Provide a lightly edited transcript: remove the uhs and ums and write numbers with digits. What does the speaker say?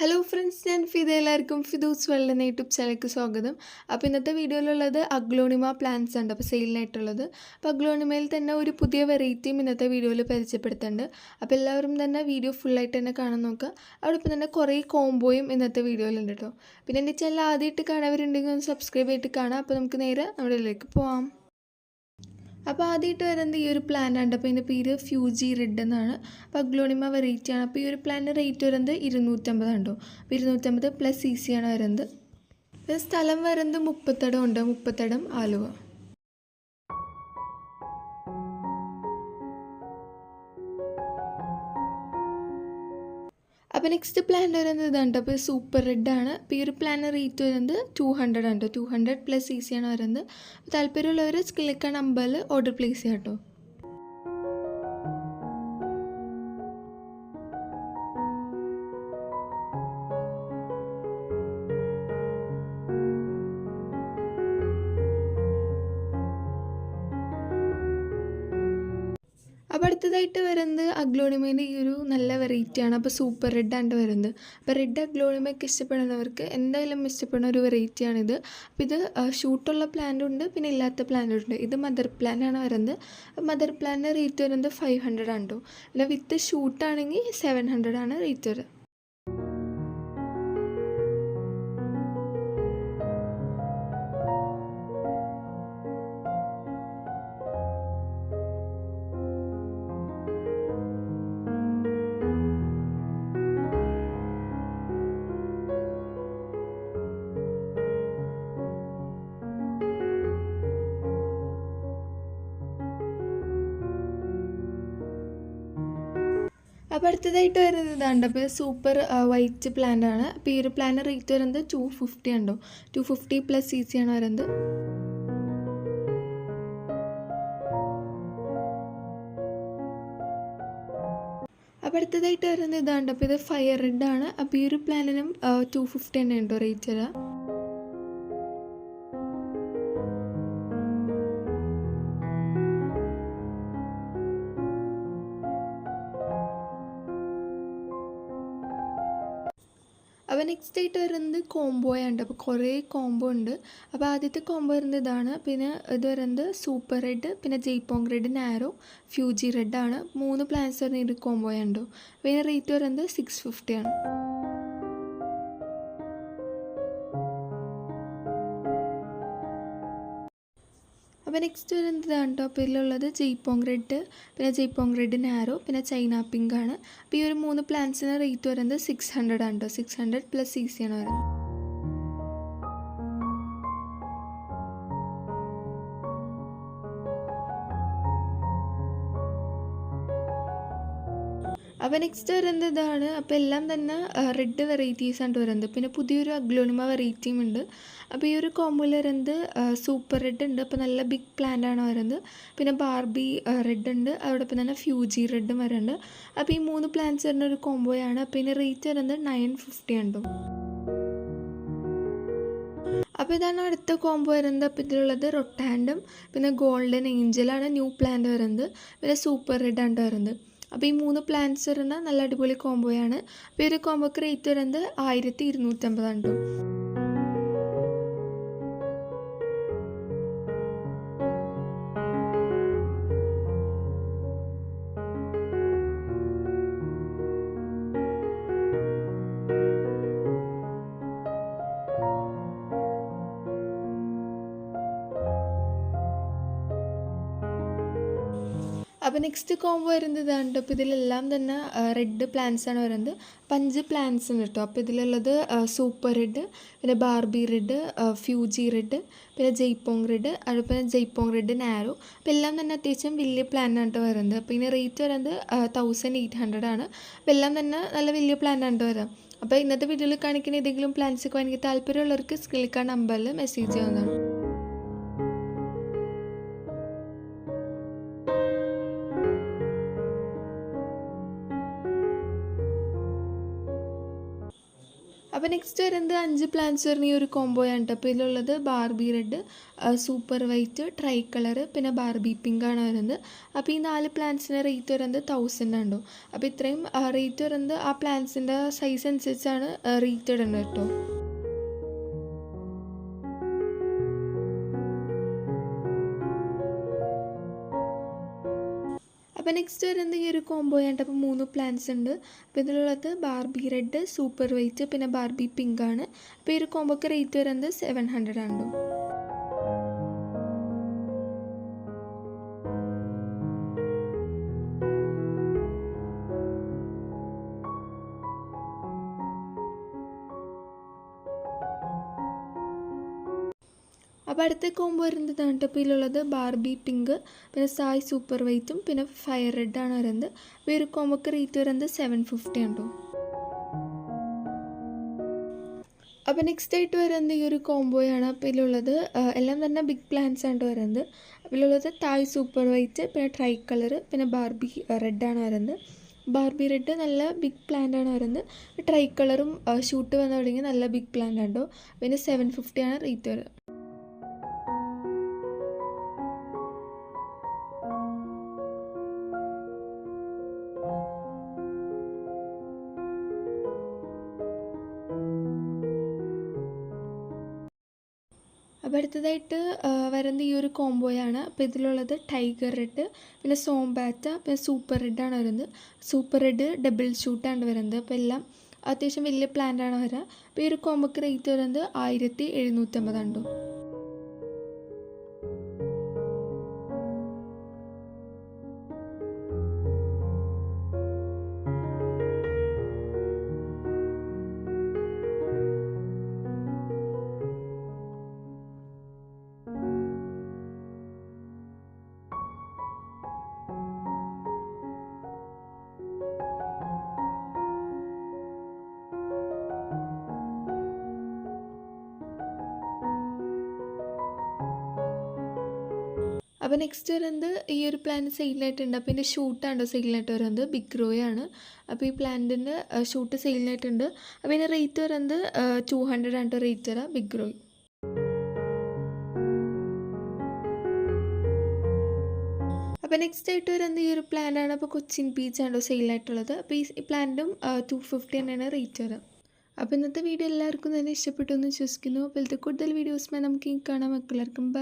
Hello friends, ഞാൻ ഫിദ. എല്ലാവർക്കും Fidu's world എന്ന യൂട്യൂബ് ചാനലിലേക്ക് സ്വാഗതം. അപ്പോൾ ഇന്നത്തെ വീഡിയോയിലുള്ളത് അഗ്ലോണിമ പ്ലാന്റ്സ് ഉണ്ട്, അപ്പോൾ സെയിലിനായിട്ടുള്ളത്. അപ്പോൾ അഗ്ലോണിമയിൽ തന്നെ ഒരു പുതിയ വെറൈറ്റിയും ഇന്നത്തെ വീഡിയോയിൽ പരിചയപ്പെടുത്തുന്നുണ്ട്. അപ്പോൾ എല്ലാവരും തന്നെ വീഡിയോ ഫുള്ളായിട്ട് തന്നെ കാണാൻ നോക്കുക. അതോടൊപ്പം തന്നെ കുറേ കോംബോയും ഇന്നത്തെ വീഡിയോയിലുണ്ട് കേട്ടോ. പിന്നെ എൻ്റെ ചാനൽ ആദ്യമായിട്ട് കാണാവരുണ്ടെങ്കിൽ ഒന്ന് സബ്സ്ക്രൈബ് ചെയ്തിട്ട് കാണാം. അപ്പോൾ നമുക്ക് നേരെ നമ്മുടെ ഇതിലേക്ക് പോവാം. അപ്പോൾ ആദ്യമായിട്ട് വരുന്നത് ഈ ഒരു പ്ലാന്റ് ഉണ്ട്. അപ്പോൾ ഇതിൻ്റെ പേര് ഫ്യൂജി റെഡ് എന്നാണ്. അപ്പോൾ അഗ്ലോണിമ വെറൈറ്റിയാണ്. അപ്പോൾ ഈ ഒരു പ്ലാന്റ് റേറ്റ് വരുന്നത് 250 ഉണ്ടോ. അപ്പോൾ 250 പ്ലസ് CC ആണ് വരുന്നത്. പിന്നെ സ്ഥലം വരുന്നത് മുപ്പത്തടം ഉണ്ട്, മുപ്പത്തടം ആലുവ. അപ്പോൾ നെക്സ്റ്റ് പ്ലാന്റ് വരുന്നത് ഇതാണ്. അപ്പോൾ സൂപ്പർ റെഡ് ആണ്. അപ്പോൾ ഈ ഒരു പ്ലാന്റ് റേറ്റ് വരുന്നത് 200 ഉണ്ട്. 200 പ്ലസ് CC ആണ് വരുന്നത്. താല്പര്യമുള്ളവർ സ്ക്രീനിലേക്ക് നമ്പറിൽ ഓർഡർ പ്ലേസ് ചെയ്യാം കേട്ടോ. അപ്പോൾ അടുത്തതായിട്ട് വരുന്നത് അഗ്ലോണിമേൻ്റെ ഈ ഒരു നല്ല വെറൈറ്റിയാണ്. അപ്പോൾ സൂപ്പർ റെഡ് ആണ് വരുന്നത്. അപ്പോൾ റെഡ് അഗ്ലോണിമയൊക്കെ ഇഷ്ടപ്പെടുന്നവർക്ക് എന്തായാലും ഇഷ്ടപ്പെടുന്ന ഒരു വെറൈറ്റിയാണിത്. അപ്പോൾ ഇത് ഷൂട്ടുള്ള പ്ലാന്റും ഉണ്ട്, പിന്നെ ഇല്ലാത്ത പ്ലാന്റും ഉണ്ട്. ഇത് മദർ പ്ലാന്റ് ആണ് വരുന്നത്. മദർ പ്ലാന്റിൻ്റെ റേറ്റ് വരുന്നത് 500 ആണ്. പിന്നെ വിത്ത് ഷൂട്ടാണെങ്കിൽ 700 ആണ് റേറ്റ് വരുന്നത്. അപ്പോൾ അടുത്തതായിട്ട് വരുന്നത് ഇതാണ്. അപ്പോൾ സൂപ്പർ വൈറ്റ് പ്ലാന്റ് ആണ്. അപ്പോൾ ഈ ഒരു പ്ലാന്റ് റേറ്റ് വരുന്നത് 250 ഉണ്ടോ. 250 പ്ലസ് CC ആണ് വരുന്നത്. അപ്പോൾ അടുത്തതായിട്ട് വരുന്നത് ഇതാണ്. അപ്പോൾ ഇത് ഫയർ റെഡ് ആണ്. അപ്പോൾ ഈ ഒരു പ്ലാന്റിനും 250 തന്നെ ഉണ്ടോ റേറ്റ് വരാം. അപ്പോൾ നെക്സ്റ്റ് ആയിട്ട് വരുന്നത് കോംബോയുണ്ട്. അപ്പോൾ കുറേ കോംബോ ഉണ്ട്. അപ്പോൾ ആദ്യത്തെ കോംബോ വരുന്നത് ഇതാണ്. പിന്നെ ഇത് വരുന്നത് സൂപ്പർ റെഡ്, പിന്നെ ജയ്പോങ് റെഡ്, നാരോ, ഫ്യൂജി റെഡ് ആണ്. 3 പ്ലാന്റ്സ് വരുന്ന ഒരു കോംബോയുണ്ടോ. പിന്നെ റേറ്റ് വരുന്നത് 650 ആണ്. അപ്പോൾ നെക്സ്റ്റ് വരുന്നത് ഇതാണ് കേട്ടോ. അപ്പോൾ ഇതിലുള്ളത് ജയ്പോങ് റെഡ്, പിന്നെ ജയ്പോങ് റെഡ് നാരോ, പിന്നെ ചൈന പിങ്ക് ആണ്. അപ്പോൾ ഈ ഒരു 3 പ്ലാന്റ്സിന് റേറ്റ് വരുന്നത് 600 ആണ് കേട്ടോ. 600 പ്ലസ് CC ആണ് വരുന്നത്. അപ്പോൾ നെക്സ്റ്റ് വരുന്നത് ഇതാണ്. അപ്പോൾ എല്ലാം തന്നെ റെഡ് വെറൈറ്റീസ് ആണ് വരുന്നത്. പിന്നെ പുതിയൊരു അഗ്ലോണിമ വെറൈറ്റിയും ഉണ്ട്. അപ്പോൾ ഈ ഒരു കോംബോയിൽ വരുന്നത് സൂപ്പർ റെഡ് ഉണ്ട്. അപ്പോൾ നല്ല ബിഗ് പ്ലാന്റ് ആണ് വരുന്നത്. പിന്നെ ബാർബി റെഡ് ഉണ്ട്. അതോടൊപ്പം തന്നെ ഫ്യൂജി റെഡും വരുന്നുണ്ട്. അപ്പോൾ ഈ 3 പ്ലാന്റ്സ് വരുന്ന ഒരു കോംബോയാണ്. പിന്നെ റേറ്റ് വരുന്നത് 950 ഉണ്ടോ. അപ്പോൾ ഇതാണ് അടുത്ത കോംബോ വരുന്നത്. അപ്പോൾ ഇതിലുള്ളത് റൊട്ടാൻഡും പിന്നെ ഗോൾഡൻ ഏഞ്ചലാണ് ന്യൂ പ്ലാന്റ് വരുന്നത്. പിന്നെ സൂപ്പർ റെഡ് ആണ് വരുന്നത്. അപ്പോൾ ഈ 3 പ്ലാന്റ്സ് വരുന്ന നല്ല അടിപൊളി കോംബോയാണ്. അപ്പോൾ ഈ ഒരു കോംബോക്ക് റേറ്റ് വരുന്നത് 1250 ആണ്. അപ്പോൾ നെക്സ്റ്റ് കോംബോ വരുന്നത് ഇതാണ്. അപ്പോൾ ഇതിലെല്ലാം തന്നെ റെഡ് പ്ലാന്റ്സ് ആണ് വരുന്നത്. 5 പ്ലാന്റ്സ് ഉണ്ട് കേട്ടോ. അപ്പോൾ ഇതിലുള്ളത് സൂപ്പർ റെഡ്, പിന്നെ ബാർബി റെഡ്, ഫ്യൂജി റെഡ്, പിന്നെ ജയ്പോങ് റെഡ്, അതുപോലെ ജയ്പോങ് റെഡ് നാരോ. അപ്പോൾ എല്ലാം തന്നെ അത്യാവശ്യം വലിയ പ്ലാന്റ് ആണ് വരുന്നത്. അപ്പോൾ ഇതിന് റേറ്റ് വരുന്നത് 1800 ആണ്. അപ്പോൾ എല്ലാം തന്നെ നല്ല വലിയ പ്ലാന്റ് ആണ് വരാം. അപ്പോൾ ഇന്നത്തെ വീഡിയോയിൽ കാണിക്കുന്ന ഏതെങ്കിലും പ്ലാന്റ്സ് ഒക്കെ എനിക്ക് താല്പര്യമുള്ളവർക്ക് സ്ക്രീനിൽ കാണുന്ന നമ്പറിൽ മെസ്സേജ് ചെയ്യാവുന്നതാണ്. അപ്പോൾ നെക്സ്റ്റ് വരുന്നത് 5 പ്ലാന്റ്സ് വരുന്ന ഈ ഒരു കോംബോയാണ് കേട്ടോ. അപ്പോൾ ഇതിലുള്ളത് Barbie red, super white, try colour, പിന്നെ ബാർബി പിങ്ക് ആണ് വരുന്നത്. അപ്പോൾ ഈ 4 പ്ലാന്റ്സിൻ്റെ റേറ്റ് വരുന്നത് 1000 ആണോ. അപ്പോൾ ഇത്രയും റേറ്റ് വരുന്നത് ആ പ്ലാന്റ്സിൻ്റെ സൈസ് അനുസരിച്ചാണ് റേറ്റ് ഇടുന്നത് കേട്ടോ. അപ്പോൾ നെക്സ്റ്റ് വരുന്നത് ഈ ഒരു കോംബോയാണ്. അപ്പോൾ 3 പ്ലാന്റ്സ് ഉണ്ട്. അപ്പോൾ ഇതിലുള്ളത് ബാർബി റെഡ്, സൂപ്പർ വൈറ്റ്, പിന്നെ ബാർബി പിങ്ക് ആണ്. അപ്പോൾ ഈ ഒരു കോംബോക്ക് റേറ്റ് വരുന്നത് 700 ആണോ. അപ്പോൾ അടുത്ത കോംബോ വരുന്നതാണ് കേട്ടോ. അപ്പോൾ ഇതിലുള്ളത് ബാർബി പിങ്ക്, പിന്നെ സായ് സൂപ്പർ വൈറ്റും, പിന്നെ ഫയർ റെഡാണ് വരുന്നത്. അപ്പോൾ ഈ ഒരു കോംബോക്ക് റേറ്റ് വരുന്നത് 750 ആണ് കേട്ടോ. അപ്പോൾ നെക്സ്റ്റ് ആയിട്ട് വരുന്നത് ഈ ഒരു കോംബോയാണ്. അപ്പോൾ ഇതിലുള്ളത് എല്ലാം തന്നെ ബിഗ് പ്ലാന്റ്സ് ആണ് വരുന്നത്. അപ്പോൾ ഇതിലുള്ളത് തായ് സൂപ്പർ വൈറ്റ്, പിന്നെ ട്രൈ കളർ, പിന്നെ ബാർബി റെഡാണ് വരുന്നത്. ബാർബി റെഡ് നല്ല ബിഗ് പ്ലാന്റ് ആണ് വരുന്നത്. ട്രൈ കളറും ഷൂട്ട് വന്നു തുടങ്ങി നല്ല ബിഗ് പ്ലാന്റ് ആണ് കേട്ടോ. പിന്നെ 750 ആണ് റേറ്റ് വരുന്നത്. അപ്പോൾ അടുത്തതായിട്ട് വരുന്ന ഈ ഒരു കോംബോയാണ്. അപ്പോൾ ഇതിലുള്ളത് ടൈഗർ റെഡ്, പിന്നെ സോംബാറ്റ, പിന്നെ സൂപ്പർ റെഡാണ് വരുന്നത്. സൂപ്പർ റെഡ് ഡബിൾ ഷൂട്ടാണ് വരുന്നത്. അപ്പോൾ എല്ലാം അത്യാവശ്യം വലിയ പ്ലാന്റാണ് വരിക. അപ്പോൾ ഈ ഒരു കോംബോക്ക് റേറ്റ് വരുന്നത് 1750 ആണ്. അപ്പോൾ നെക്സ്റ്റ് വരുന്നത് ഈ ഒരു പ്ലാന്റ് സെയിലായിട്ടുണ്ട്. അപ്പോൾ ഇതിൻ്റെ ഷൂട്ടാണ് സെയിലായിട്ട് വരുന്നത്. ബിഗ് റോയാണ്. അപ്പോൾ ഈ പ്ലാന്റിൻ്റെ ഷൂട്ട് സെയിലായിട്ടുണ്ട്. അപ്പോൾ ഇതിൻ്റെ റേറ്റ് വരുന്നത് 200 ആണ് റേറ്റ് വരാം ബിഗ് റോയ്. അപ്പോൾ നെക്സ്റ്റ് ആയിട്ട് വരുന്നത് ഈ ഒരു പ്ലാന്റാണ്. അപ്പോൾ കൊച്ചിൻ പീച്ചാണ് സെയിലായിട്ടുള്ളത്. അപ്പോൾ ഈ പ്ലാന്റും 250 തന്നെയാണ് റേറ്റ് വരാം. അപ്പോൾ ഇന്നത്തെ വീഡിയോ എല്ലാവർക്കും തന്നെ ഇഷ്ടപ്പെട്ടു എന്ന് വിശ്വസിക്കുന്നു. അപ്പോൾ ഇതിൽ കൂടുതൽ വീഡിയോസുമായി നമുക്ക് കാണാം. എല്ലാവർക്കും ബൈ.